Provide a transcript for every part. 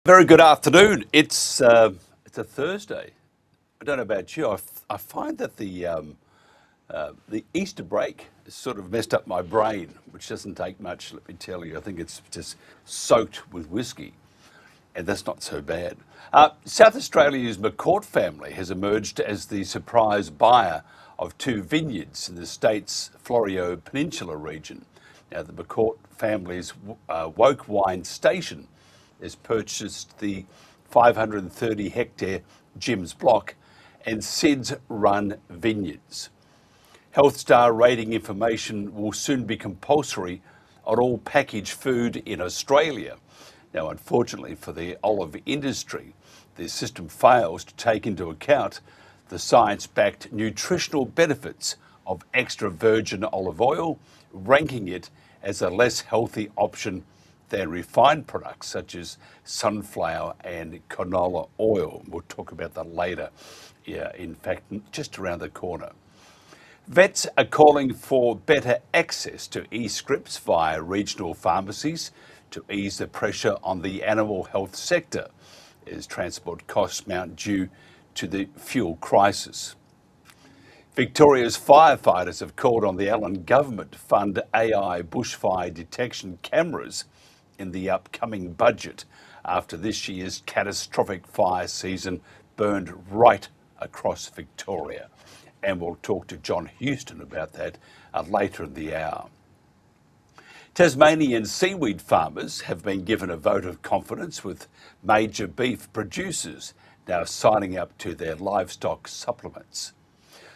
Very good afternoon. It's a Thursday. I don't know about you. I find that the Easter break has sort of messed up my brain, which doesn't take much. Let me tell you. I think it's just soaked with whiskey, and that's not so bad. South Australia's McCourt family has emerged as the surprise buyer of two vineyards in the state's Florio Peninsula region. Now, the McCourt family's Woke Wine Station has purchased the 530 hectare Jim's Block and Sid's Run vineyards. Health Star rating information will soon be compulsory on all packaged food in Australia. Now, unfortunately for the olive industry, the system fails to take into account the science-backed nutritional benefits of extra virgin olive oil, ranking it as a less healthy option than refined products such as sunflower and canola oil. We'll talk about that later. Yeah, in fact, just around the corner. Vets are calling for better access to e-scripts via regional pharmacies to ease the pressure on the animal health sector as transport costs mount due to the fuel crisis. Victoria's firefighters have called on the Allen government to fund AI bushfire detection cameras in the upcoming budget after this year's catastrophic fire season burned right across Victoria. And we'll talk to John Houston about that later in the hour. Tasmanian seaweed farmers have been given a vote of confidence, with major beef producers now signing up to their livestock supplements.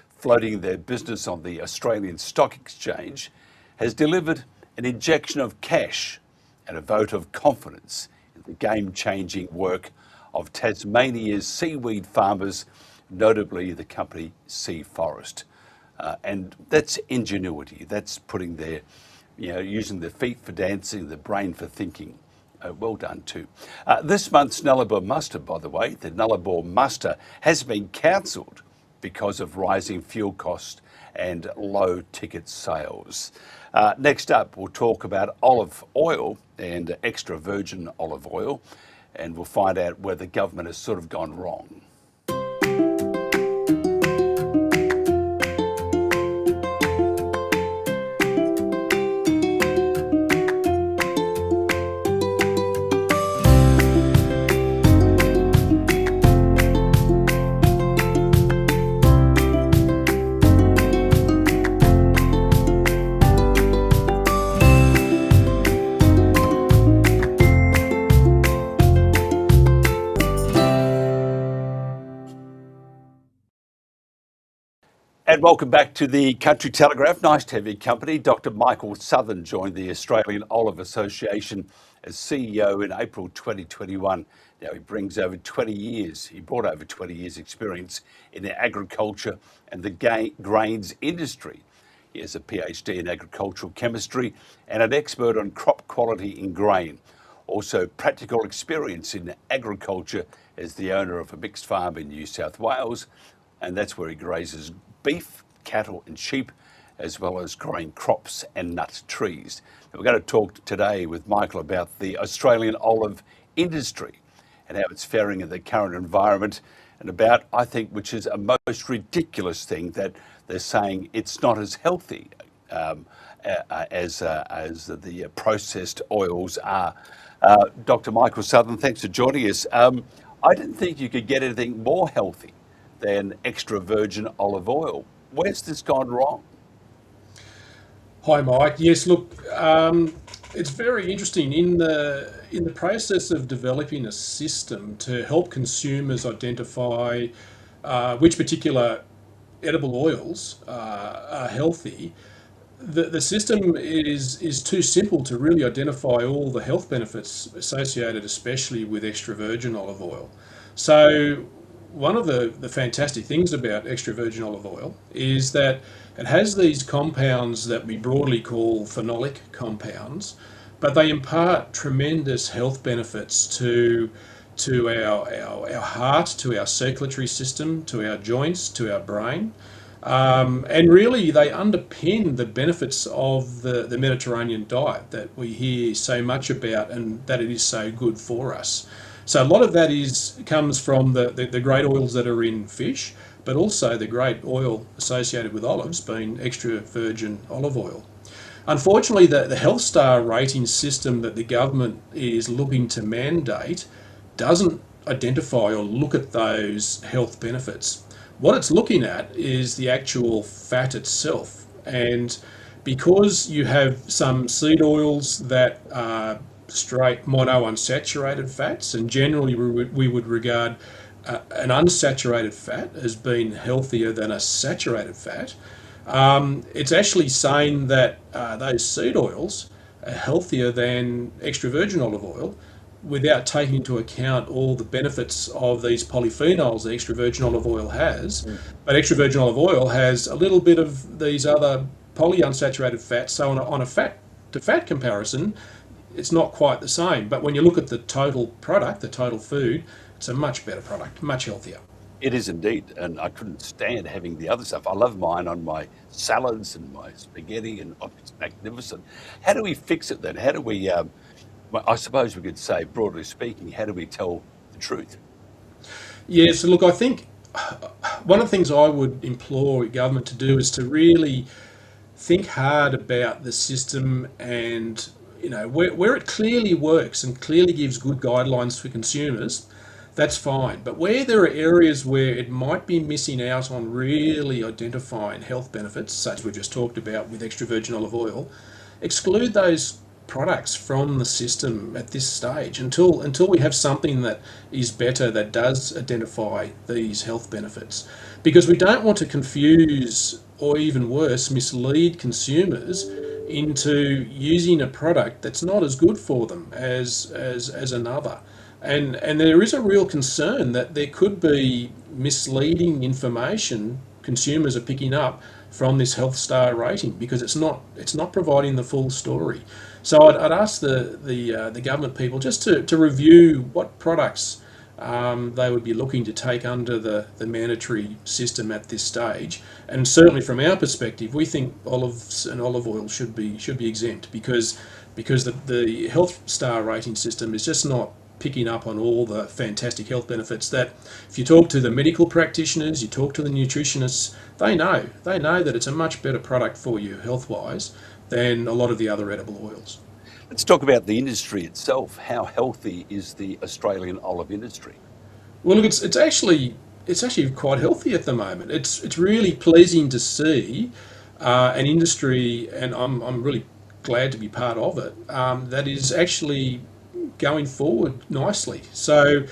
Floating their business on the Australian Stock Exchange has delivered an injection of cash and a vote of confidence in the game-changing work of Tasmania's seaweed farmers, notably the company Sea Forest. And that's ingenuity. That's putting their, using their feet for dancing, the brain for thinking. Well done too. This month's Nullarbor muster, by the way, the Nullarbor muster has been cancelled because of rising fuel costs and low ticket sales. Next up, we'll talk about olive oil and extra virgin olive oil, and we'll find out where the government has sort of gone wrong. And welcome back to the Country Telegraph. Nice to have your company. Dr. Michael Southan joined the Australian Olive Association as CEO in April 2021. Now he brings over 20 years, he brought over 20 years experience in the agriculture and the grains industry. He has a PhD in agricultural chemistry and an expert on crop quality in grain. Also practical experience in agriculture as the owner of a mixed farm in New South Wales, and that's where he grazes beef, cattle and sheep, as well as growing crops and nut trees. Now, we're going to talk today with Michael about the Australian olive industry and how it's faring in the current environment, and about, I think, which is a most ridiculous thing, that they're saying it's not as healthy as the processed oils are. Dr. Michael Southan, thanks for joining us. I didn't think you could get anything more healthy than extra virgin olive oil. Where's this gone wrong? Hi, Mike. Yes, look, it's very interesting in the process of developing a system to help consumers identify which particular edible oils are healthy. The system is too simple to really identify all the health benefits associated, especially with extra virgin olive oil. So one of the fantastic things about extra virgin olive oil is that it has these compounds that we broadly call phenolic compounds, but they impart tremendous health benefits to our heart, to our circulatory system, to our joints, to our brain. And really, they underpin the benefits of the Mediterranean diet that we hear so much about and that it is so good for us. So a lot of that comes from the great oils that are in fish, but also the great oil associated with olives being extra virgin olive oil. Unfortunately, the Health Star rating system that the government is looking to mandate doesn't identify or look at those health benefits. What it's looking at is the actual fat itself. And because you have some seed oils that are straight monounsaturated fats, and generally we would regard an unsaturated fat as being healthier than a saturated fat, it's actually saying that those seed oils are healthier than extra virgin olive oil without taking into account all the benefits of these polyphenols that extra virgin olive oil has. But extra virgin olive oil has a little bit of these other polyunsaturated fats. So on a fat to fat comparison, it's not quite the same. But when you look at the total product, the total food, it's a much better product, much healthier. It is indeed, and I couldn't stand having the other stuff. I love mine on my salads and my spaghetti, and oh, it's magnificent. How do we fix it then? How do we? Well, I suppose we could say, broadly speaking, how do we tell the truth? Yeah, so look, I think one of the things I would implore government to do is to really think hard about the system and where it clearly works and clearly gives good guidelines for consumers, that's fine. But where there are areas where it might be missing out on really identifying health benefits, such as we just talked about with extra virgin olive oil, exclude those products from the system at this stage until we have something that is better that does identify these health benefits, because we don't want to confuse or even worse mislead consumers into using a product that's not as good for them as another. And there is a real concern that there could be misleading information consumers are picking up from this Health Star rating because it's not providing the full story. So I'd ask the government people just to review what products they would be looking to take under the mandatory system at this stage. And certainly from our perspective, we think olives and olive oil should be exempt because the Health Star rating system is just not picking up on all the fantastic health benefits that if you talk to the medical practitioners, you talk to the nutritionists, they know that it's a much better product for you health wise than a lot of the other edible oils. Let's talk about the industry itself. How healthy is the Australian olive industry? Well, look, it's actually quite healthy at the moment. It's really pleasing to see an industry, and I'm really glad to be part of it. That is actually going forward nicely. So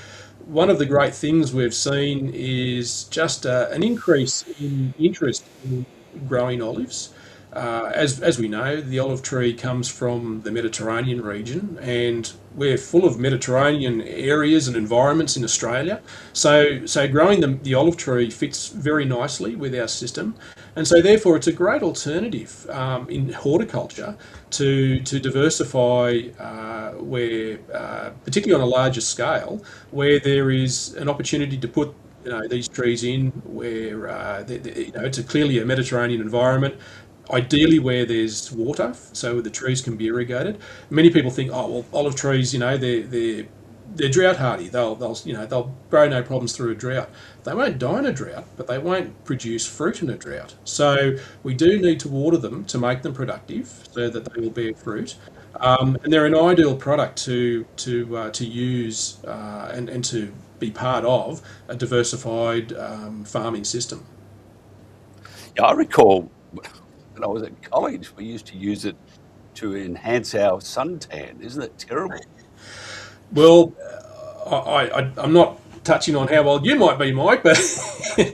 one of the great things we've seen is just an increase in interest in growing olives. As we know, the olive tree comes from the Mediterranean region, and we're full of Mediterranean areas and environments in Australia. So growing the olive tree fits very nicely with our system, and so therefore it's a great alternative in horticulture to diversify where, particularly on a larger scale, where there is an opportunity to put these trees in where it's clearly a Mediterranean environment, ideally where there's water, so the trees can be irrigated. Many people think, oh well, olive trees, they're drought hardy. They'll grow no problems through a drought. They won't die in a drought, but they won't produce fruit in a drought. So we do need to water them to make them productive, so that they will bear fruit. And they're an ideal product to use and to be part of a diversified farming system. Yeah, I recall when I was at college, we used to use it to enhance our suntan. Isn't it terrible? Well, I'm not touching on how old you might be, Mike, but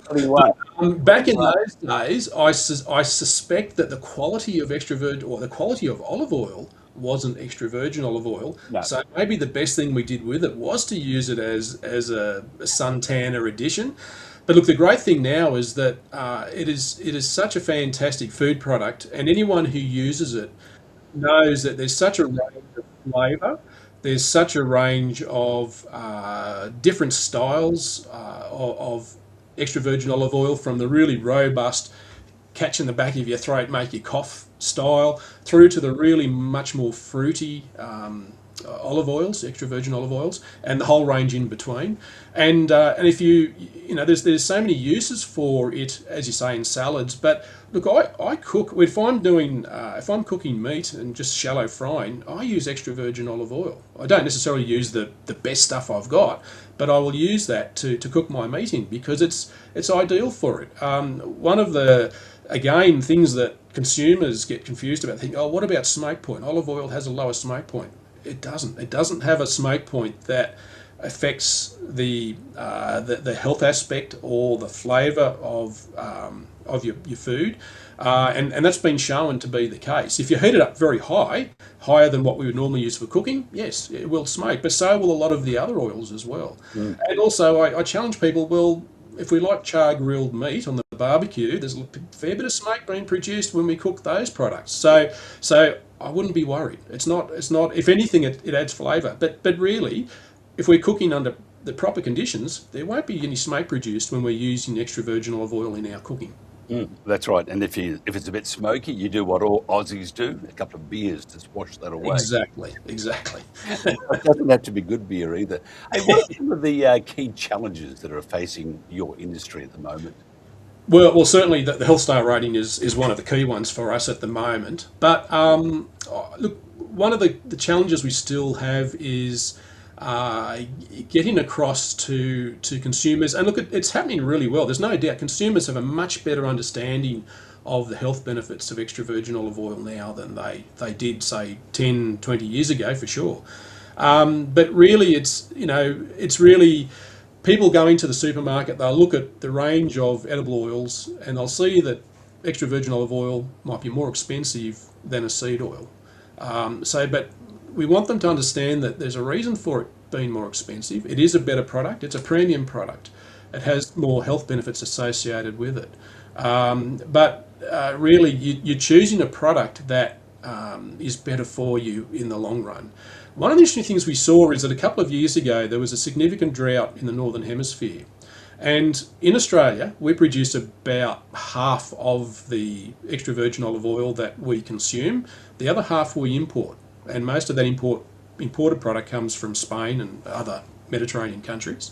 21. back in those days, I suspect that the quality of extra virgin or the quality of olive oil wasn't extra virgin olive oil. No. So maybe the best thing we did with it was to use it as a suntanner addition. But look, the great thing now is that it is such a fantastic food product, and anyone who uses it knows that there's such a range of flavour. There's such a range of different styles of extra virgin olive oil, from the really robust catch in the back of your throat, make you cough style, through to the really much more fruity olive oils, extra virgin olive oils, and the whole range in between. And if there's so many uses for it, as you say, in salads. But look, I cook, if I'm cooking meat and just shallow frying, I use extra virgin olive oil. I don't necessarily use the best stuff I've got, but I will use that to cook my meat in, because it's ideal for it. One of the, again, things that consumers get confused about, think, oh, what about smoke point? Olive oil has a lower smoke point. It doesn't. It doesn't have a smoke point that affects the health aspect or the flavour of your food, and that's been shown to be the case. If you heat it up very high, higher than what we would normally use for cooking, yes, it will smoke, but so will a lot of the other oils as well. And also, I challenge people, well, if we like char grilled meat on the barbecue, there's a fair bit of smoke being produced when we cook those products. So I wouldn't be worried. It's not. If anything, it adds flavour. But really, if we're cooking under the proper conditions, there won't be any smoke produced when we're using extra virgin olive oil in our cooking. That's right. And if it's a bit smoky, you do what all Aussies do: a couple of beers to wash that away. Exactly. It doesn't have to be good beer either. Hey, what are some of the key challenges that are facing your industry at the moment? Well, certainly the health star rating is one of the key ones for us at the moment. But look, one of the challenges we still have is getting across to consumers. And look, it's happening really well. There's no doubt consumers have a much better understanding of the health benefits of extra virgin olive oil now than they did, say, 10, 20 years ago, for sure. But really, it's really people go into the supermarket, they'll look at the range of edible oils, and they'll see that extra virgin olive oil might be more expensive than a seed oil. But we want them to understand that there's a reason for it being more expensive. It is a better product. It's a premium product. It has more health benefits associated with it. But really, you're choosing a product that is better for you in the long run. One of the interesting things we saw is that a couple of years ago, there was a significant drought in the Northern Hemisphere. And in Australia, we produce about half of the extra virgin olive oil that we consume. The other half we import. And most of that imported product comes from Spain and other Mediterranean countries.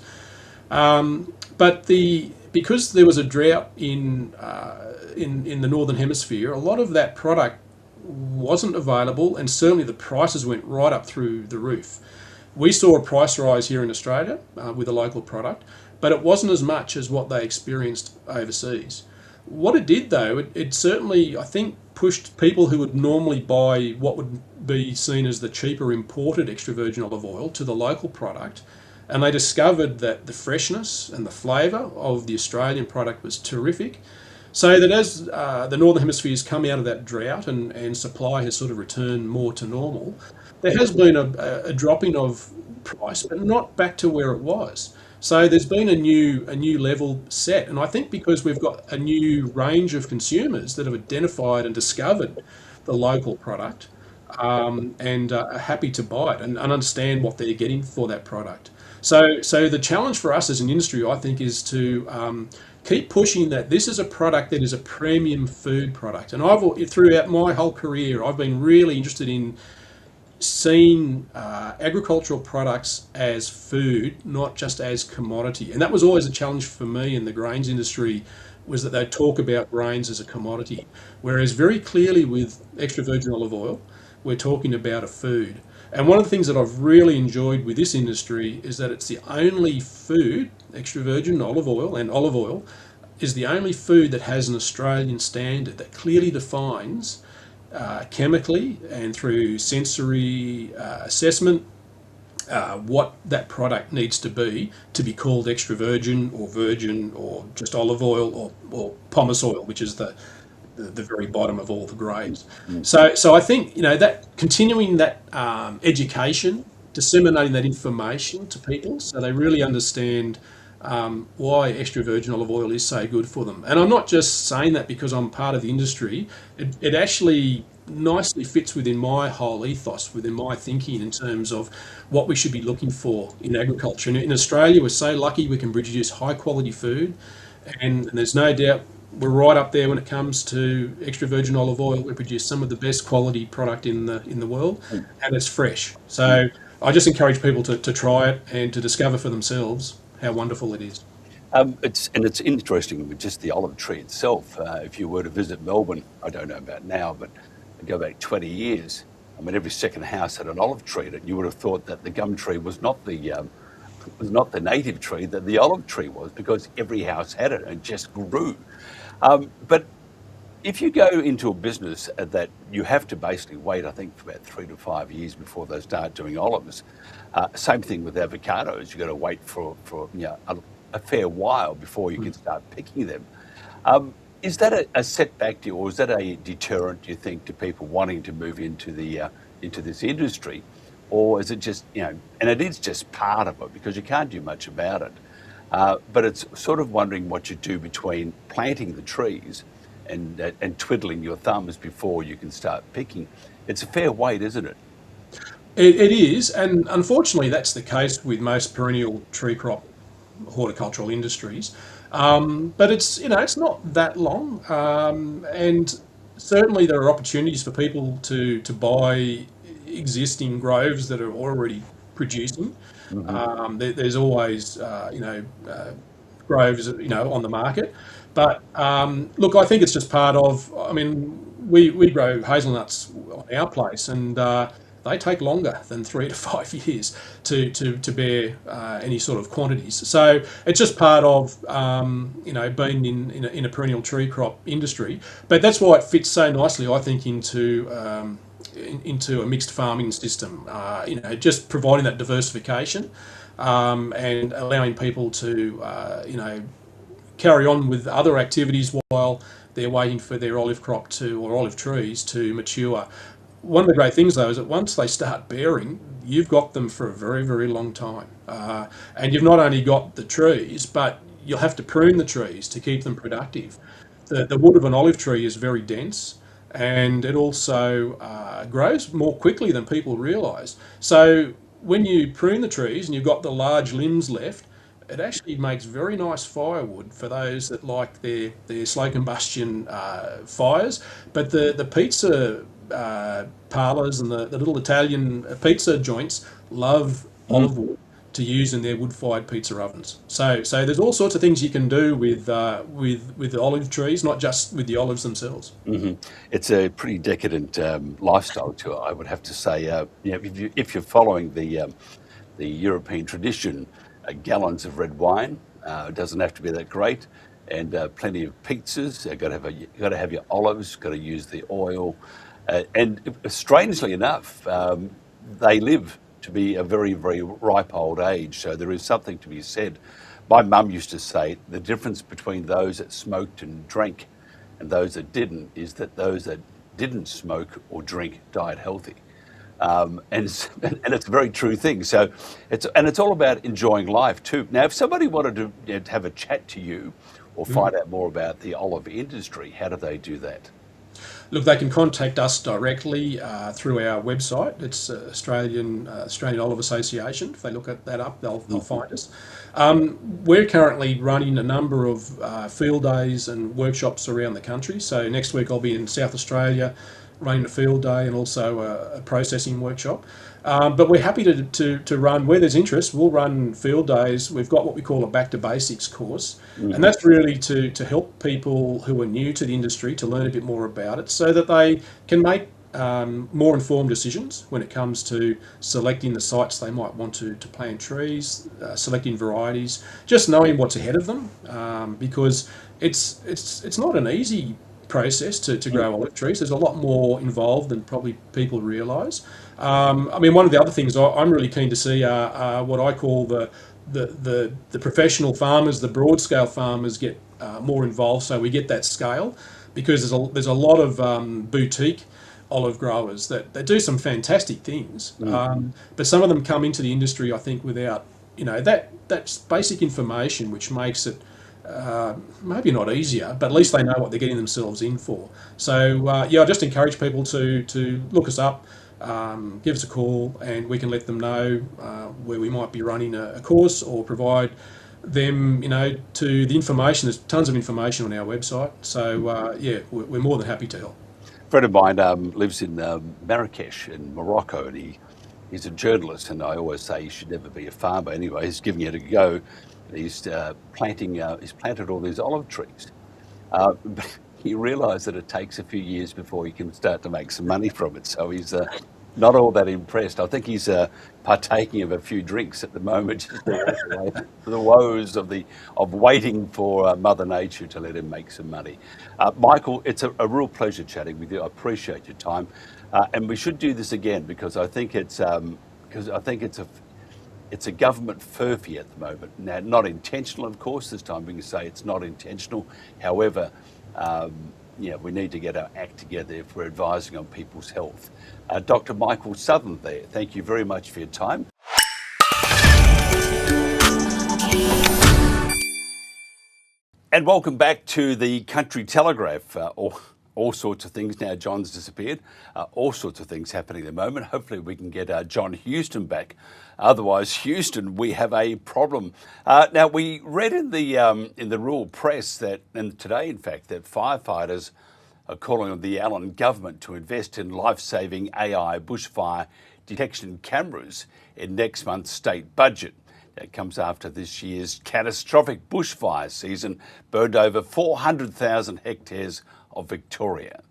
Because there was a drought in the Northern Hemisphere, a lot of that product wasn't available, and certainly the prices went right up through the roof. We saw a price rise here in Australia with a local product, but it wasn't as much as what they experienced overseas. What it did, though, it certainly, I think, pushed people who would normally buy what would be seen as the cheaper imported extra virgin olive oil to the local product, and they discovered that the freshness and the flavour of the Australian product was terrific. So that as the Northern Hemisphere has come out of that drought and supply has sort of returned more to normal, there has been a dropping of price, but not back to where it was. So there's been a new level set, and I think because we've got a new range of consumers that have identified and discovered the local product, and are happy to buy it and understand what they're getting for that product. So the challenge for us as an industry, I think, is to keep pushing that this is a product that is a premium food product. And throughout my whole career, I've been really interested in seeing agricultural products as food, not just as commodity. And that was always a challenge for me in the grains industry, was that they talk about grains as a commodity. Whereas very clearly with extra virgin olive oil, we're talking about a food. And one of the things that I've really enjoyed with this industry is that it's the only food, extra virgin olive oil is the only food that has an Australian standard that clearly defines chemically and through sensory assessment what that product needs to be called extra virgin or just olive oil or pomace oil, which is the very bottom of all the grades. So I think that continuing that education, disseminating that information to people so they really understand why extra virgin olive oil is so good for them. And I'm not just saying that because I'm part of the industry. It actually nicely fits within my whole ethos, within my thinking in terms of what we should be looking for in agriculture. And in Australia, we're so lucky we can produce high quality food and there's no doubt we're right up there when it comes to extra virgin olive oil. We produce some of the best quality product in the world, and it's fresh. So I just encourage people to try it and to discover for themselves how wonderful it is. It's interesting with just the olive tree itself. If you were to visit Melbourne, I don't know about now, but go back 20 years. I mean, every second house had an olive tree, and you would have thought that the gum tree was not the native tree, that the olive tree was, because every house had it and it just grew. But if you go into a business that you have to basically wait, I think, for about 3 to 5 years before they start doing olives. Same thing with avocados. You've got to wait for a fair while before you can start picking them. Is that a setback to you, or is that a deterrent, do you think, to people wanting to move into this industry? Or is it just, and it is just part of it because you can't do much about it. But it's sort of wondering what you do between planting the trees and twiddling your thumbs before you can start picking. It's a fair wait, isn't it? It is, and unfortunately, that's the case with most perennial tree crop horticultural industries. But it's not that long, and certainly there are opportunities for people to buy existing groves that are already producing. There's always groves on the market, but look, I think it's just part of. I mean, we grow hazelnuts on our place, and they take longer than 3 to 5 years to bear any sort of quantities. So it's just part of being in a perennial tree crop industry. But that's why it fits so nicely, I think, into a mixed farming system. Just providing that diversification and allowing people to carry on with other activities while they're waiting for their olive crop or olive trees to mature. One of the great things, though, is that once they start bearing, you've got them for a very, very long time. And you've not only got the trees, but you'll have to prune the trees to keep them productive. The wood of an olive tree is very dense, and it also grows more quickly than people realise. So when you prune the trees and you've got the large limbs left, it actually makes very nice firewood for those that like their slow combustion fires. But the pizza parlours and the little Italian pizza joints love olive wood to use in their wood-fired pizza ovens. So there's all sorts of things you can do with the olive trees, not just with the olives themselves. It's a pretty decadent lifestyle to it, I would have to say. If you're following the European tradition, gallons of red wine. It doesn't have to be that great, and plenty of pizzas. Got to have your olives. Got to use the oil, and strangely enough, they live to be a very, very ripe old age. So there is something to be said. My mum used to say the difference between those that smoked and drank and those that didn't is that those that didn't smoke or drink died healthy. And it's a very true thing. So it's all about enjoying life too. Now, if somebody wanted to have a chat to you or find out more about the olive industry, how do they do that? Look, they can contact us directly through our website. It's Australian Olive Association. If they look at that up, they'll find us. We're currently running a number of field days and workshops around the country. So next week I'll be in South Australia running a field day and also a processing workshop. But we're happy to run, where there's interest, we'll run field days. We've got what we call a Back to Basics course. And that's really to help people who are new to the industry to learn a bit more about it so that they can make more informed decisions when it comes to selecting the sites they might want to plant trees, selecting varieties, just knowing what's ahead of them, because it's not an easy process to grow olive trees. There's a lot more involved than probably people realise. I mean, one of the other things I'm really keen to see are what I call the professional farmers, the broad scale farmers get more involved, so we get that scale, because there's a lot of boutique olive growers that do some fantastic things, but some of them come into the industry, I think, without that's basic information, which makes it maybe not easier, but at least they know what they're getting themselves in for. So I just encourage people to look us up, give us a call, and we can let them know where we might be running a course or provide them, to the information. There's tons of information on our website. So, yeah, we're more than happy to help. A friend of mine lives in Marrakesh in Morocco, and he's a journalist. And I always say he should never be a farmer. Anyway, he's giving it a go. And he's he's planted all these olive trees. But he realised that it takes a few years before he can start to make some money from it. So he's not all that impressed. I think he's partaking of a few drinks at the moment, just to wash away the woes of waiting for Mother Nature to let him make some money. Michael, it's a real pleasure chatting with you. I appreciate your time, and we should do this again because I think it's a government furphy at the moment. Now, not intentional, of course. This time we can say it's not intentional. However, we need to get our act together if we're advising on people's health. Dr. Michael Southan there, thank you very much for your time. And welcome back to the Country Telegraph. All sorts of things now. John's disappeared. All sorts of things happening at the moment. Hopefully we can get John Houston back. Otherwise, Houston, we have a problem. Now we read in the rural press that, and today in fact, that firefighters are calling on the Allen government to invest in life-saving AI bushfire detection cameras in next month's state budget. It comes after this year's catastrophic bushfire season burned over 400,000 hectares of Victoria.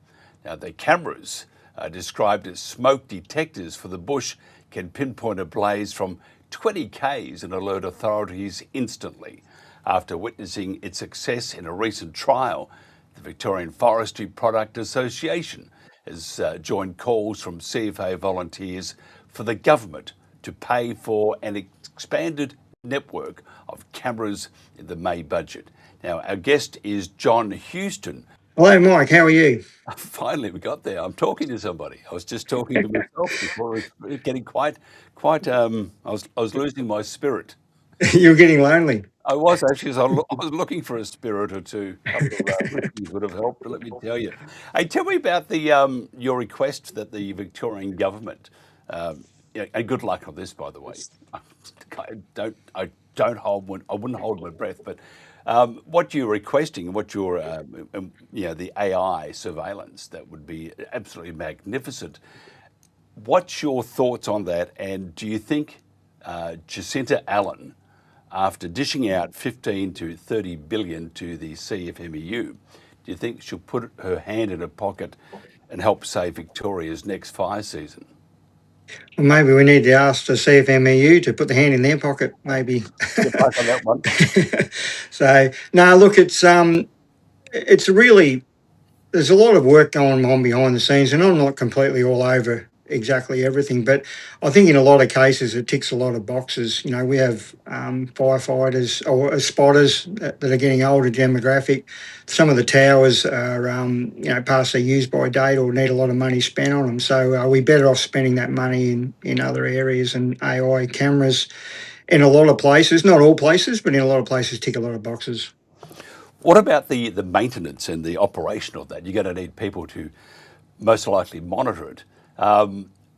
Now, the cameras are described as smoke detectors for the bush can pinpoint a blaze from 20 k's and alert authorities instantly. After witnessing its success in a recent trial, the Victorian Forestry Product Association has joined calls from CFA volunteers for the government to pay for an expanded network of cameras in the May budget. Now, our guest is John Houston. Hello, Mike. How are you? Finally, we got there. I'm talking to somebody. I was just talking to myself before. It was getting quite. I was losing my spirit. You're getting lonely. I was actually. I was looking for a spirit or two. A couple of whiskeys would have helped. Let me tell you. Hey, tell me about the your request that the Victorian government. And good luck on this, by the way. I wouldn't hold my breath, but what you're requesting, what you're, the AI surveillance, that would be absolutely magnificent. What's your thoughts on that? And do you think Jacinta Allen, after dishing out 15 to 30 billion to the CFMEU, do you think she'll put her hand in her pocket and help save Victoria's next fire season? Well, maybe we need to ask the CFMEU to put the hand in their pocket, maybe. Get back on that one. So, no, look, it's really, there's a lot of work going on behind the scenes, and I'm not completely all over exactly everything, but I think in a lot of cases it ticks a lot of boxes. We have firefighters or spotters that are getting older demographic. Some of the towers are, past their use by date or need a lot of money spent on them. So are we better off spending that money in other areas? And AI cameras in a lot of places, not all places, but in a lot of places tick a lot of boxes. What about the maintenance and the operation of that? You're going to need people to most likely monitor it.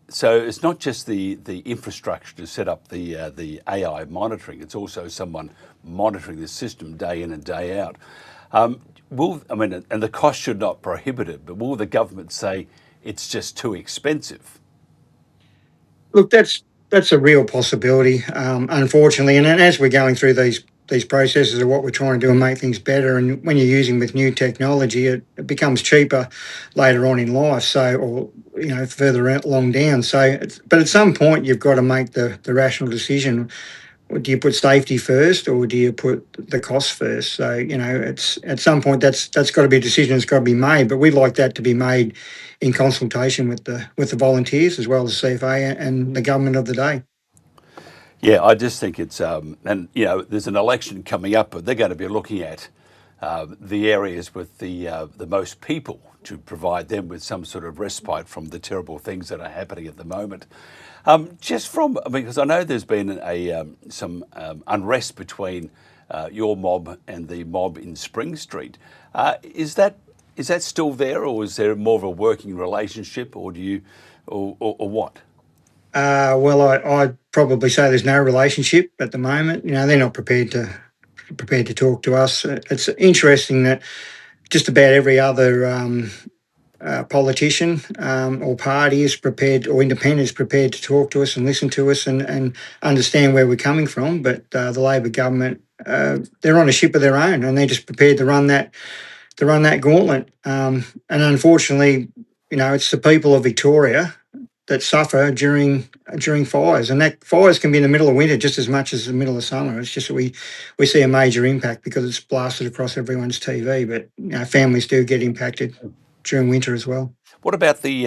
So it's not just the infrastructure to set up the AI monitoring. It's also someone monitoring the system day in and day out. And the cost should not prohibit it, but will the government say it's just too expensive? Look, that's a real possibility, unfortunately. And as we're going through these processes of what we're trying to do and make things better, and when you're using with new technology, it becomes cheaper later on in life. So, or further along down. So, but at some point, you've got to make the rational decision. Do you put safety first, or do you put the cost first? So, it's at some point that's got to be a decision that's got to be made. But we'd like that to be made in consultation with the volunteers as well as CFA and the government of the day. Yeah, I just think it's there's an election coming up, but they're going to be looking at the areas with the most people to provide them with some sort of respite from the terrible things that are happening at the moment. Because I know there's been some unrest between your mob and the mob in Spring Street. Is that still there, or is there more of a working relationship, or do you, or what? Well, I'd probably say there's no relationship at the moment. They're not prepared to prepared to talk to us. It's interesting that just about every other politician or party is prepared, or independent is prepared to talk to us and listen to us and understand where we're coming from. But the Labor government, they're on a ship of their own, and they're just prepared to run that gauntlet. And unfortunately, it's the people of Victoria that suffer during fires, and that fires can be in the middle of winter just as much as the middle of summer. It's just that we see a major impact because it's blasted across everyone's TV, but families do get impacted during winter as well. What about the,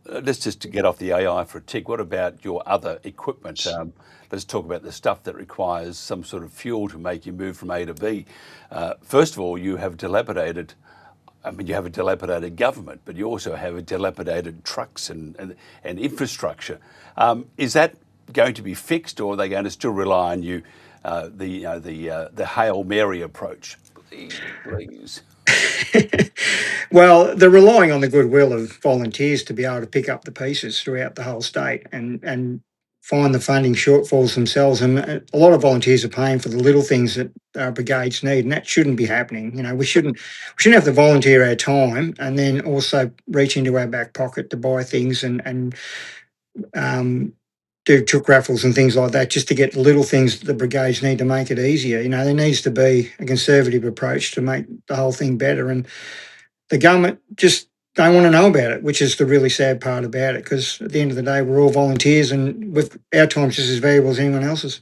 let's just to get off the AI for a tick, what about your other equipment? Let's talk about the stuff that requires some sort of fuel to make you move from A to B. First of all, you have dilapidated, you have a dilapidated government, but you also have a dilapidated trucks and infrastructure. Is that going to be fixed, or are they going to still rely on you, the Hail Mary approach? Please. Well, they're relying on the goodwill of volunteers to be able to pick up the pieces throughout the whole state and find the funding shortfalls themselves. And a lot of volunteers are paying for the little things that our brigades need, and that shouldn't be happening. We shouldn't have to volunteer our time and then also reach into our back pocket to buy things and do chook raffles and things like that just to get the little things that the brigades need to make it easier. There needs to be a conservative approach to make the whole thing better. And the government just don't want to know about it, which is the really sad part about it, because at the end of the day, we're all volunteers and with our time's just as valuable as anyone else's.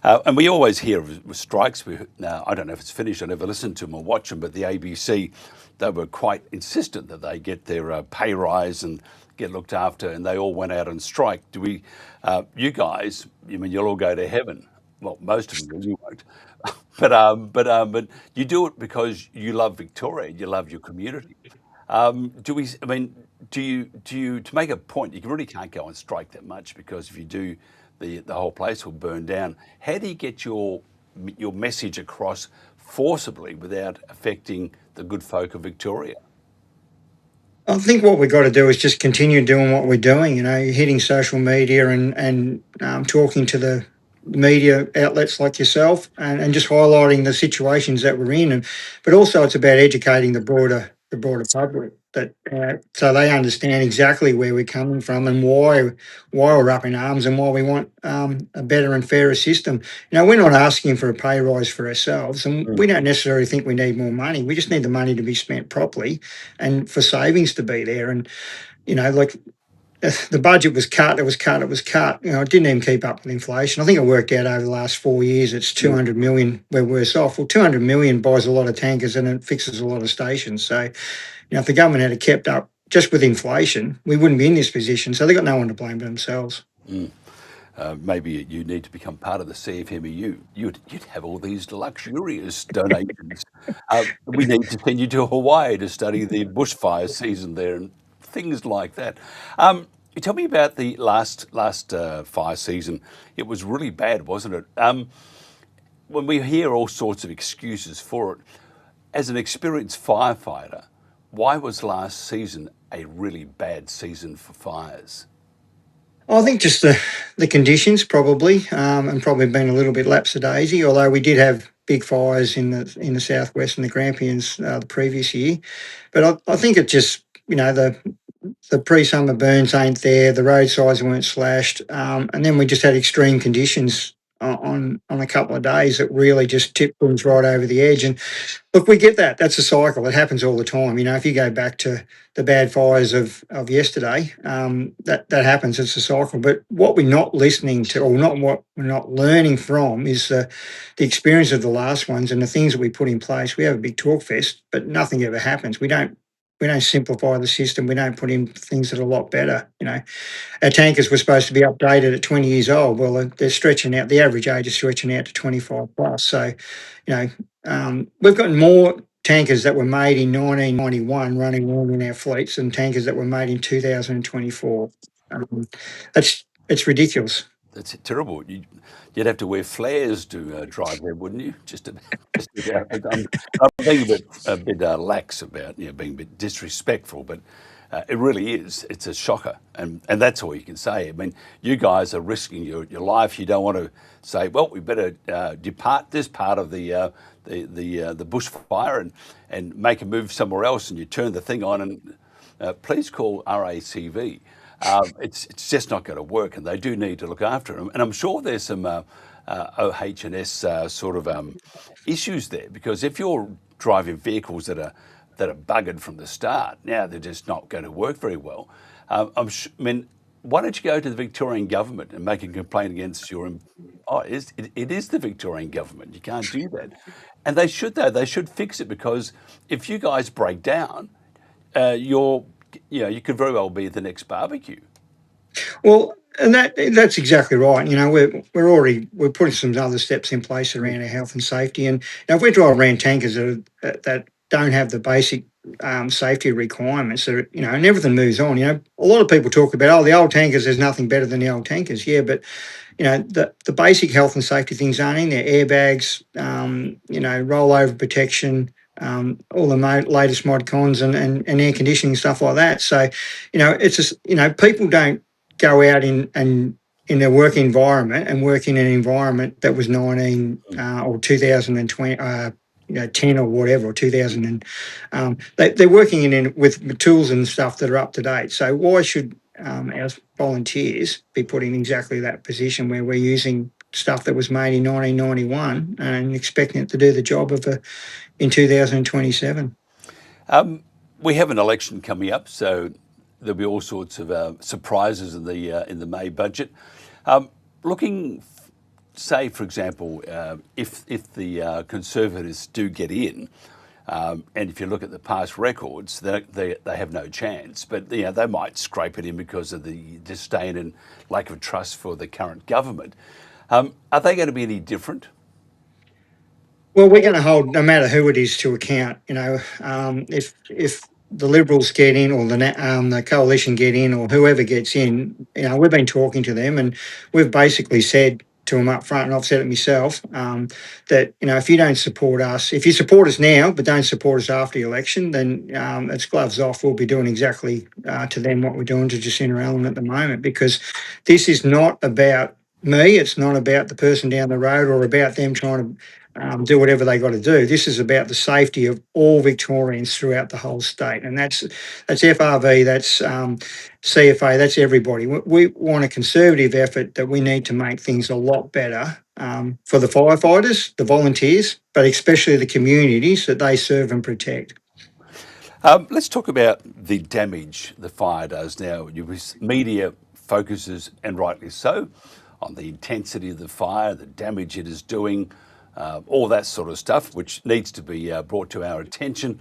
And we always hear of strikes. Now, I don't know if it's finished. I never listen to them or watch them, but the ABC, they were quite insistent that they get their pay rise and get looked after, and they all went out on strike. You guys, you'll all go to heaven. Well, most of them will, you won't. But you do it because you love Victoria, you love your community. Do you, to make a point, you really can't go on strike that much, because if you do, the whole place will burn down. How do you get your message across forcibly without affecting the good folk of Victoria? I think what we've got to do is just continue doing what we're doing, hitting social media and talking to the media outlets like yourself and just highlighting the situations that we're in. But also it's about educating the broader public that so they understand exactly where we're coming from and why we're up in arms and why we want a better and fairer system. We're not asking for a pay rise for ourselves, and we don't necessarily think we need more money. We just need the money to be spent properly and for savings to be there. And like the budget was cut, it was cut. It didn't even keep up with inflation. I think it worked out over the last 4 years, it's 200 million we're worse off. Well, 200 million buys a lot of tankers and it fixes a lot of stations. So, if the government had kept up just with inflation, we wouldn't be in this position. So they've got no one to blame but themselves. Maybe you need to become part of the CFMEU. You'd have all these luxurious donations. We need to send you to Hawaii to study the bushfire season there and things like that. Tell me about the last fire season. It was really bad, wasn't it? When we hear all sorts of excuses for it, as an experienced firefighter, why was last season a really bad season for fires? I think just the conditions probably, and probably been a little bit lapsadaisy. Although we did have big fires in the southwest and the Grampians the previous year, but I think it just the pre-summer burns ain't there, the roadsides weren't slashed, and then we just had extreme conditions on a couple of days that really just tipped things right over the edge. And look, we get that. That's a cycle. It happens all the time. If you go back to the bad fires of yesterday, that happens. It's a cycle. But what we're not listening to, or not what we're not learning from, is the experience of the last ones and the things that we put in place. We have a big talk fest, but nothing ever happens. We don't simplify the system. We don't put in things that are a lot better. Our tankers were supposed to be updated at 20 years old. Well, they're stretching out. The average age is stretching out to 25 plus. So, we've got more tankers that were made in 1991 running around in our fleets than tankers that were made in 2024. It's ridiculous. That's terrible. You'd have to wear flares to drive there, wouldn't you? I'm being a bit lax about being a bit disrespectful, but It really is. It's a shocker, and that's all you can say. I mean, you guys are risking your life. You don't want to say, well, we better depart this part of the bushfire and make a move somewhere else, and you turn the thing on and please call RACV. It's just not going to work, and they do need to look after them. And I'm sure there's some OH&S sort of issues there, because if you're driving vehicles that are buggered from the start, now they're just not going to work very well. I mean, why don't you go to the Victorian government and make a complaint against your? Oh, it is the Victorian government. You can't do that, and they should though. They should fix it, because if you guys break down, you could very well be the next barbecue. Well, and that's exactly right. We're putting some other steps in place around our health and safety. And if we drive around tankers that don't have the basic safety requirements, and everything moves on. A lot of people talk about, the old tankers. There's nothing better than the old tankers. Yeah, but the basic health and safety things aren't in there. Airbags, rollover protection, all the latest mod cons and air conditioning, stuff like that. So, it's just, people don't go out in their work environment and work in an environment that was 19 or 2020, 10 or whatever, or 2000. And they're working with tools and stuff that are up to date. So why should our volunteers be put in exactly that position where we're using stuff that was made in 1991 and expecting it to do the job in 2027? We have an election coming up, so there'll be all sorts of surprises in the May budget. Looking, say, for example, if the Conservatives do get in, and if you look at the past records, they have no chance. But they might scrape it in because of the disdain and lack of trust for the current government. Are they going to be any different? Well, we're going to hold, no matter who it is, to account. If the Liberals get in, or the coalition get in, or whoever gets in, we've been talking to them, and we've basically said to them up front, and I've said it myself, that if you don't support us, if you support us now but don't support us after the election, then it's gloves off. We'll be doing exactly to them what we're doing to Jacinda Allen at the moment, because this is not about me. It's not about the person down the road or about them trying to do whatever they got to do. This is about the safety of all Victorians throughout the whole state, and that's FRV, that's CFA, that's everybody. We want a conservative effort that we need to make things a lot better for the firefighters, the volunteers, but especially the communities that they serve and protect. Let's talk about the damage the fire does now. Media focuses, and rightly so, on the intensity of the fire, the damage it is doing, all that sort of stuff, which needs to be brought to our attention.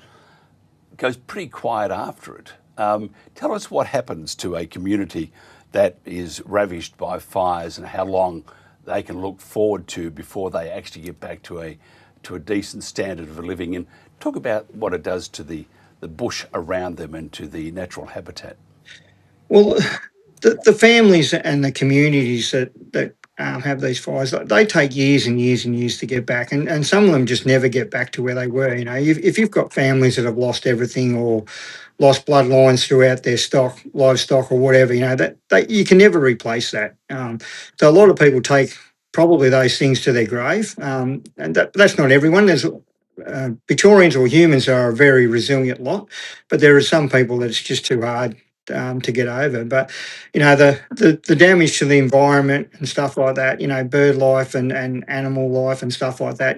It goes pretty quiet after it. Tell us what happens to a community that is ravished by fires, and how long they can look forward to before they actually get back to a decent standard of living. And talk about what it does to the bush around them and to the natural habitat. Well, the families and the communities that have these fires, they take years and years and years to get back, and some of them just never get back to where they were. If you've got families that have lost everything or lost bloodlines throughout their livestock or whatever, that you can never replace that. So a lot of people take probably those things to their grave, and that's not everyone. There's Victorians or humans are a very resilient lot, but there are some people that it's just too hard to get over. But the damage to the environment and stuff like that, bird life and animal life and stuff like that,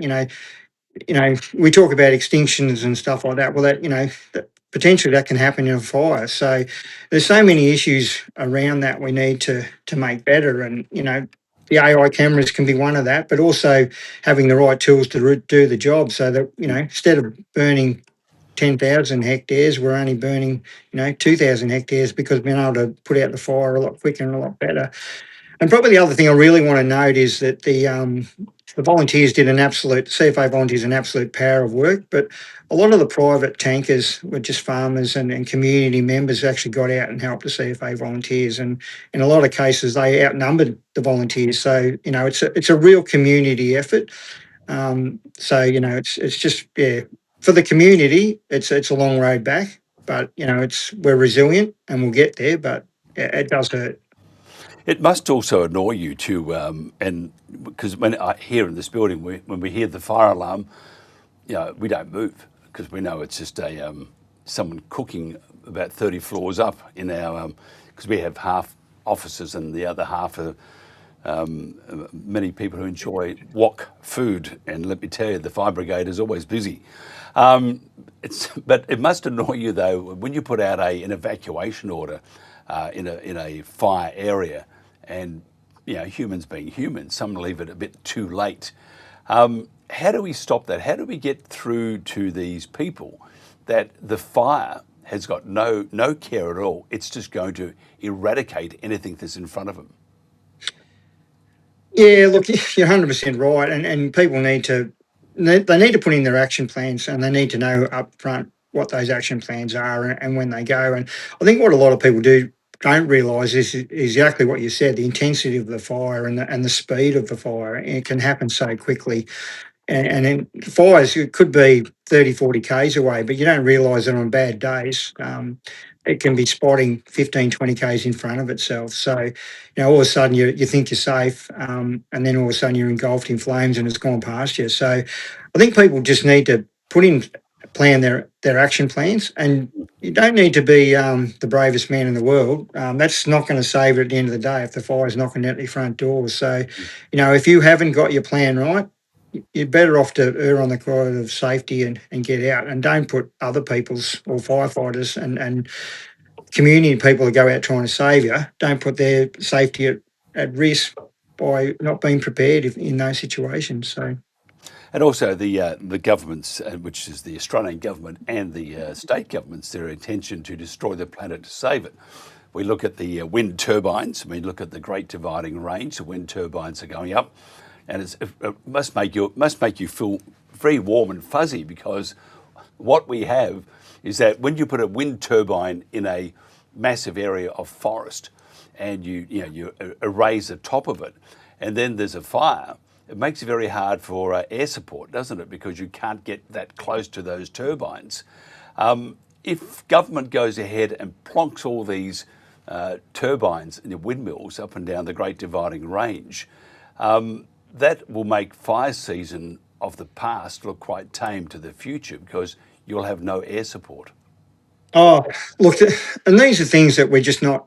we talk about extinctions and stuff like that. Well, potentially that can happen in a fire. So there's so many issues around that we need to make better. And the AI cameras can be one of that, but also having the right tools to do the job, so that instead of burning 10,000 hectares, we're only burning 2,000 hectares, because we've been able to put out the fire a lot quicker and a lot better. And probably the other thing I really want to note is that the volunteers CFA volunteers, an absolute power of work, but a lot of the private tankers were just farmers and community members actually got out and helped the CFA volunteers, and in a lot of cases they outnumbered the volunteers. So it's a real community effort. So it's just, for the community, it's a long road back. but we're resilient and we'll get there. But it does hurt. It must also annoy you too, and because when I here in this building, when we hear the fire alarm, we don't move because we know it's just someone cooking about 30 floors up in our because we have half offices and the other half are many people who enjoy wok food, and let me tell you, the fire brigade is always busy. But it must annoy you though when you put out an evacuation order in a fire area, and humans being humans, some leave it a bit too late. How do we stop that? How do we get through to these people that the fire has got no care at all? It's just going to eradicate anything that's in front of them. Yeah, look, you're 100% right, and people need to put in their action plans, and they need to know up front what those action plans are and when they go. And I think what a lot of people don't realise is exactly what you said: the intensity of the fire and the speed of the fire. It can happen so quickly. And then fires, it could be 30, 40 Ks away, but you don't realise that on bad days, it can be spotting 15, 20 Ks in front of itself. So, all of a sudden you think you're safe, and then all of a sudden you're engulfed in flames and it's gone past you. So I think people just need to plan their action plans, and you don't need to be the bravest man in the world. That's not going to save it at the end of the day if the fire's knocking at your front door. So, if you haven't got your plan right, you're better off to err on the side of safety and get out, and don't put other people's or firefighters and community people that go out trying to save you, don't put their safety at risk by not being prepared in those situations. So. And also the governments, which is the Australian government and the state governments, their intention to destroy the planet to save it. We look at the wind turbines. We look at the Great Dividing Range. The wind turbines are going up, and it must make you feel very warm and fuzzy, because what we have is that when you put a wind turbine in a massive area of forest, and you erase the top of it, and then there's a fire, it makes it very hard for air support, doesn't it? Because you can't get that close to those turbines. If government goes ahead and plonks all these turbines in the windmills up and down the Great Dividing Range, that will make fire season of the past look quite tame to the future, because you'll have no air support. Oh, look, and these are things that we're just not,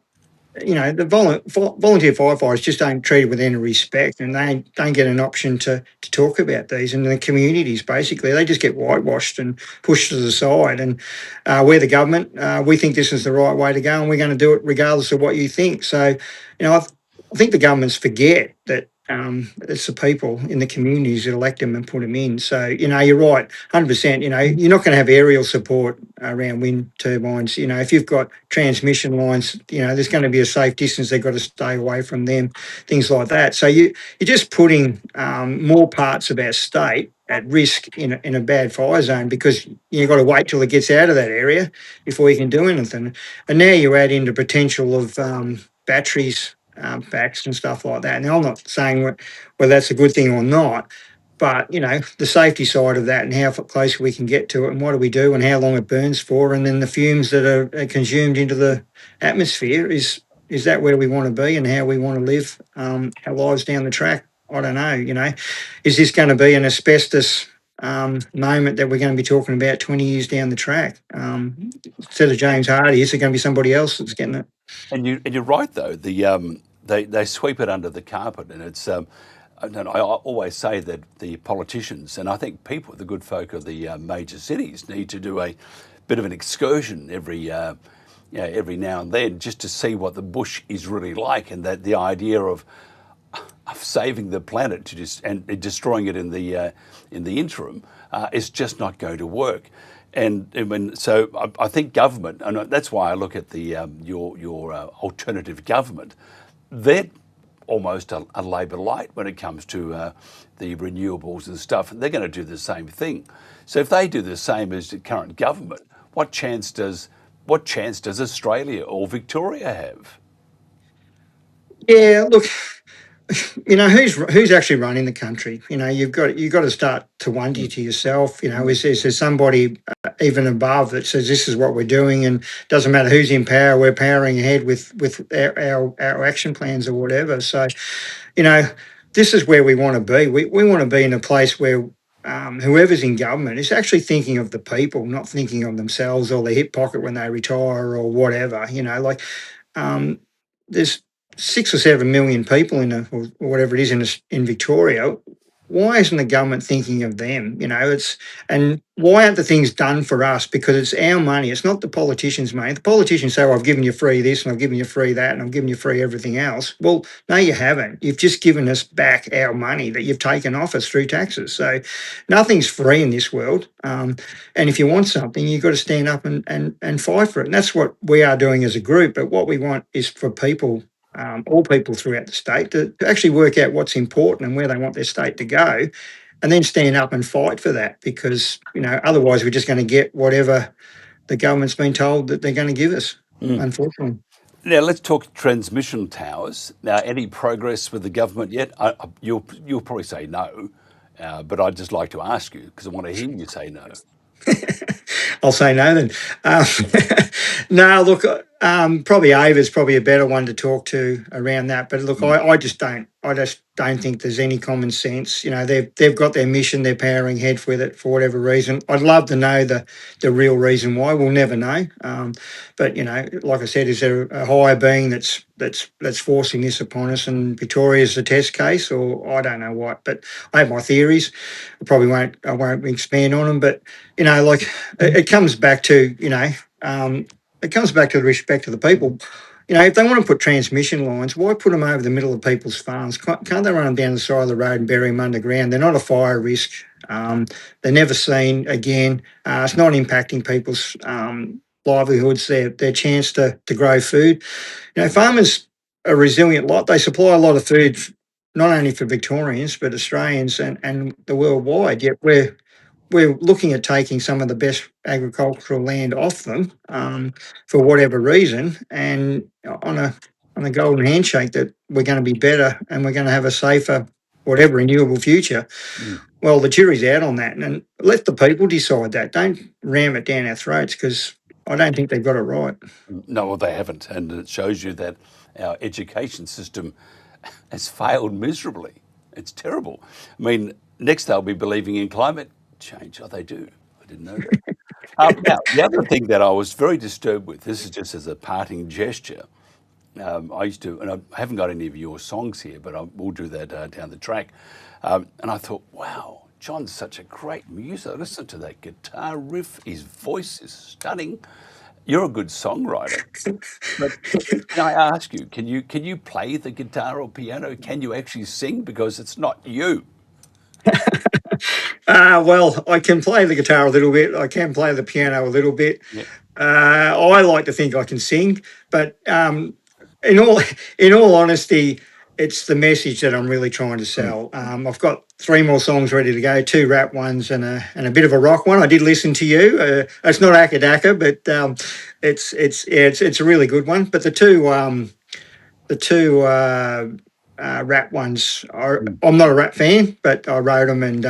the volunteer firefighters just don't treat it with any respect, and they don't get an option to talk about these. And the communities, basically, they just get whitewashed and pushed to the side. And we're the government. We think this is the right way to go, and we're going to do it regardless of what you think. So, I think the governments forget that it's the people in the communities that elect them and put them in. So, you're right, 100%. You're not going to have aerial support around wind turbines. If you've got transmission lines, there's going to be a safe distance. They've got to stay away from them, things like that. So you're just putting more parts of our state at risk in a bad fire zone, because you've got to wait till it gets out of that area before you can do anything. And now you add in the potential of batteries, backs and stuff like that. Now, I'm not saying whether that's a good thing or not, but, the safety side of that and how close we can get to it and what do we do and how long it burns for, and then the fumes that are consumed into the atmosphere, is that where we want to be and how we want to live our lives down the track? I don't know, is this going to be an asbestos moment that we're going to be talking about 20 years down the track? Instead of James Hardy, is it going to be somebody else that's getting it? And you're right though. They sweep it under the carpet, and it's. I always say that the politicians, and I think people, the good folk of the major cities, need to do a bit of an excursion every now and then, just to see what the bush is really like, and that the idea of saving the planet and destroying it in the interim is just not going to work. So I think government, and that's why I look at the your alternative government. They're almost a Labor light when it comes to the renewables and stuff, and they're going to do the same thing. So if they do the same as the current government, what chance does Australia or Victoria have? Yeah, look, who's actually running the country. You've got to start to wonder to yourself. Is there somebody even above that says this is what we're doing, and doesn't matter who's in power, we're powering ahead with our action plans or whatever. So, you know, this is where we want to be. We want to be in a place where whoever's in government is actually thinking of the people, not thinking of themselves or their hip pocket when they retire or whatever. Um, there's 6 or 7 million people or whatever it is in Victoria. Why isn't the government thinking of them? And why aren't the things done for us? Because it's our money. It's not the politicians' money. The politicians say, well, I've given you free this and I've given you free that and I've given you free everything else. Well, no, you haven't. You've just given us back our money that you've taken off us through taxes. So nothing's free in this world. And if you want something, you've got to stand up and fight for it. And that's what we are doing as a group. But what we want is for people, all people throughout the state, to actually work out what's important and where they want their state to go, and then stand up and fight for that. Because otherwise, we're just going to get whatever the government's been told that they're going to give us. Unfortunately. Now let's talk transmission towers. Now, any progress with the government yet? You'll probably say no, but I'd just like to ask you because I want to hear you say no. I'll say no then. Um, no, look, probably Ava's probably a better one to talk to around that. But look, I just don't. I just don't think there's any common sense. They've got their mission. They're powering ahead with it for whatever reason. I'd love to know the real reason why. We'll never know. But like I said, is there a higher being that's forcing this upon us? And Victoria's the test case, or I don't know what. But I have my theories. I won't expand on them. But it comes back to the respect of the people. If they want to put transmission lines, why put them over the middle of people's farms? Can't they run them down the side of the road and bury them underground? They're not a fire risk. They're never seen again. It's not impacting people's livelihoods, their chance to grow food. Farmers are a resilient lot. They supply a lot of food, not only for Victorians, but Australians and the worldwide. Yet we're looking at taking some of the best agricultural land off them for whatever reason, and on a golden handshake that we're going to be better and we're going to have a safer, whatever, renewable future. Well, the jury's out on that, and let the people decide that. Don't ram it down our throats, because I don't think they've got it right. No, well, they haven't, and it shows you that our education system has failed miserably. It's terrible. I mean, next they'll be believing in climate change. Oh, they do. I didn't know that. Now, the other thing that I was very disturbed with, this is just as a parting gesture. I used to, and I haven't got any of your songs here, but I will do that down the track. And I thought, wow, John's such a great musician. Listen to that guitar riff. His voice is stunning. You're a good songwriter. But can I ask you, can you play the guitar or piano? Can you actually sing? Because it's not you. Well, I can play the guitar a little bit. I can play the piano a little bit. Yeah. I like to think I can sing, but in all honesty, it's the message that I'm really trying to sell. I've got 3 more songs ready to go, 2 rap ones and a bit of a rock one. I did listen to you. It's not Akadaka, but it's a really good one. But the two rap ones, I'm not a rap fan, but I wrote them and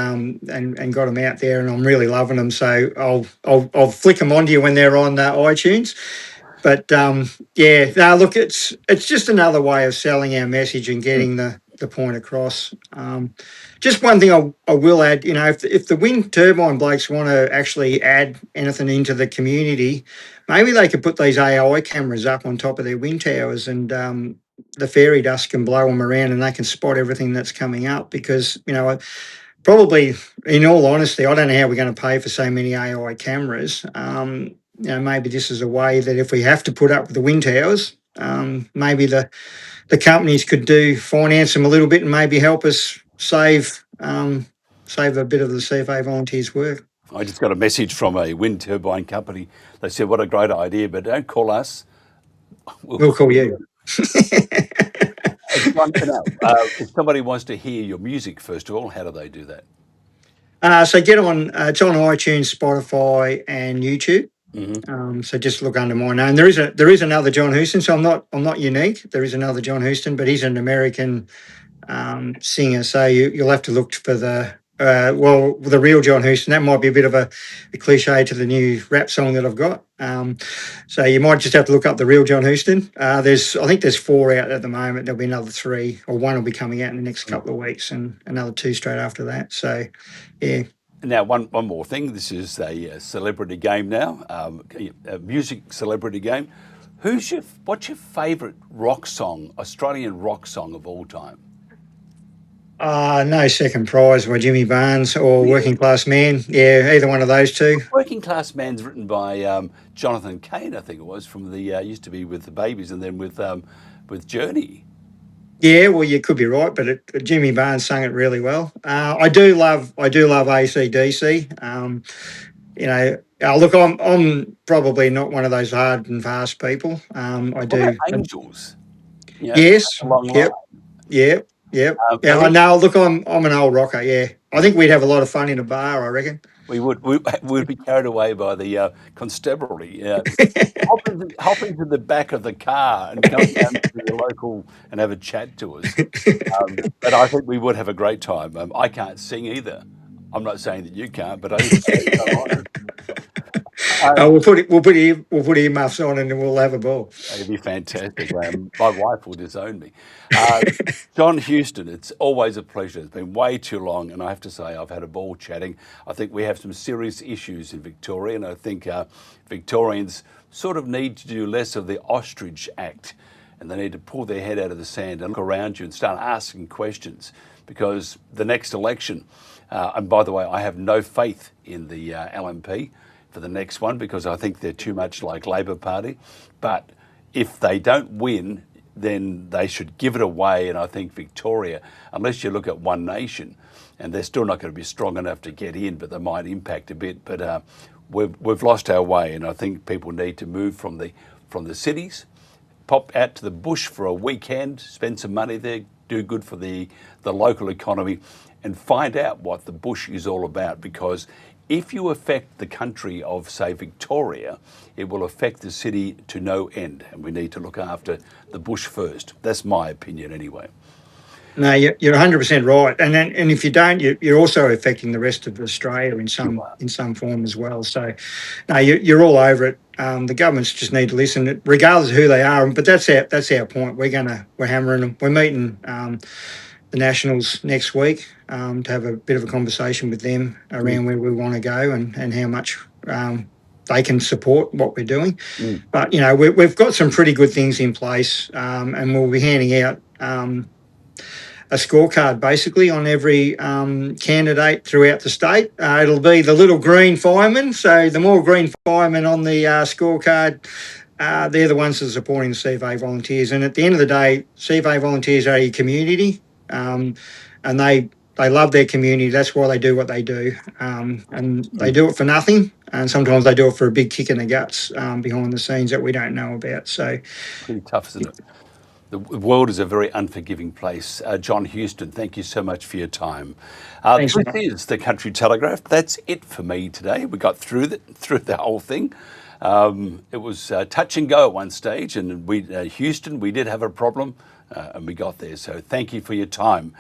got them out there, and I'm really loving them. So I'll flick them onto you when they're on iTunes. But yeah, no, look, it's just another way of selling our message and getting the point across. Just one thing I will add, if the wind turbine blokes want to actually add anything into the community, maybe they could put these AI cameras up on top of their wind towers, and the fairy dust can blow them around and they can spot everything that's coming up. Because probably, in all honesty, I don't know how we're going to pay for so many AI cameras. Maybe this is a way that if we have to put up with the wind towers, maybe the companies could finance them a little bit and maybe help us save a bit of the CFA volunteers' work. I just got a message from a wind turbine company. They said, "What a great idea, but don't call us. We'll call you." If somebody wants to hear your music, first of all, how do they do that? So get on. It's on iTunes, Spotify, and YouTube. So just look under my name. There is another John Houston. So I'm not unique. There is another John Houston, but he's an American singer, so you'll have to look for the real John Huston. That might be a bit of a cliche to the new rap song that I've got. So you might just have to look up the real John Huston. I think there's 4 out at the moment. There'll be another 3, or 1 will be coming out in the next couple of weeks, and another 2 straight after that. So, yeah. Now, one more thing. This is a celebrity game now, a music celebrity game. What's your favourite rock song, Australian rock song of all time? No Second Prize by Jimmy Barnes or Working Class Man. Yeah, either one of those 2. Working Class Man's written by Jonathan Cain, I think it was, from the used to be with the Babies and then with Journey. Yeah, well, you could be right, but Jimmy Barnes sung it really well. I do love AC/DC. Look, I'm probably not one of those hard and fast people. I do. Angels. Yes. A long Yep. line. Yep. Yeah, I know. Look, I'm an old rocker. Yeah, I think we'd have a lot of fun in a bar. I reckon. We would. We'd be carried away by the constabulary. Hop into the back of the car and come down to the local and have a chat to us. But I think we would have a great time. I can't sing either. I'm not saying that you can't, but I think we'll put earmuffs on and we'll have a ball. It'd be fantastic. My wife will disown me. John Huston, it's always a pleasure. It's been way too long, and I have to say I've had a ball chatting. I think we have some serious issues in Victoria, and I think Victorians sort of need to do less of the ostrich act, and they need to pull their head out of the sand and look around you and start asking questions, because the next election, and by the way, I have no faith in the LNP for the next one because I think they're too much like Labor Party. But if they don't win, then they should give it away. And I think Victoria, unless you look at One Nation, and they're still not going to be strong enough to get in, but they might impact a bit. But we've lost our way, and I think people need to move from the cities, pop out to the bush for a weekend, spend some money there, do good for the local economy, and find out what the bush is all about. Because if you affect the country of, say, Victoria, it will affect the city to no end, and we need to look after the bush first. That's my opinion anyway. No, you're 100% right, and if you don't, you're also affecting the rest of Australia in some form as well. So, no, you're all over it. The governments just need to listen, regardless of who they are. But that's our point. We're hammering them. We're meeting the Nationals next week to have a bit of a conversation with them around where we want to go and how much they can support what we're doing. But we've got some pretty good things in place, and we'll be handing out a scorecard basically on every candidate throughout the state. It'll be the little green firemen. So the more green firemen on the scorecard, they're the ones that are supporting the CFA volunteers. And at the end of the day, CFA volunteers are your community, and they love their community. That's why they do what they do. And they do it for nothing. And sometimes they do it for a big kick in the guts behind the scenes that we don't know about. So pretty tough, isn't it? The world is a very unforgiving place. John Huston, thank you so much for your time. Thanks, this is the Country Telegraph. That's it for me today. We got through the whole thing. It was touch and go at one stage, and Houston, we did have a problem, and we got there. So thank you for your time.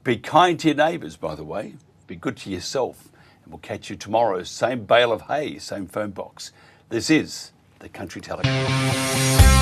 Be kind to your neighbours, by the way. Be good to yourself. And we'll catch you tomorrow. Same bale of hay, same phone box. This is the Country Telegraph.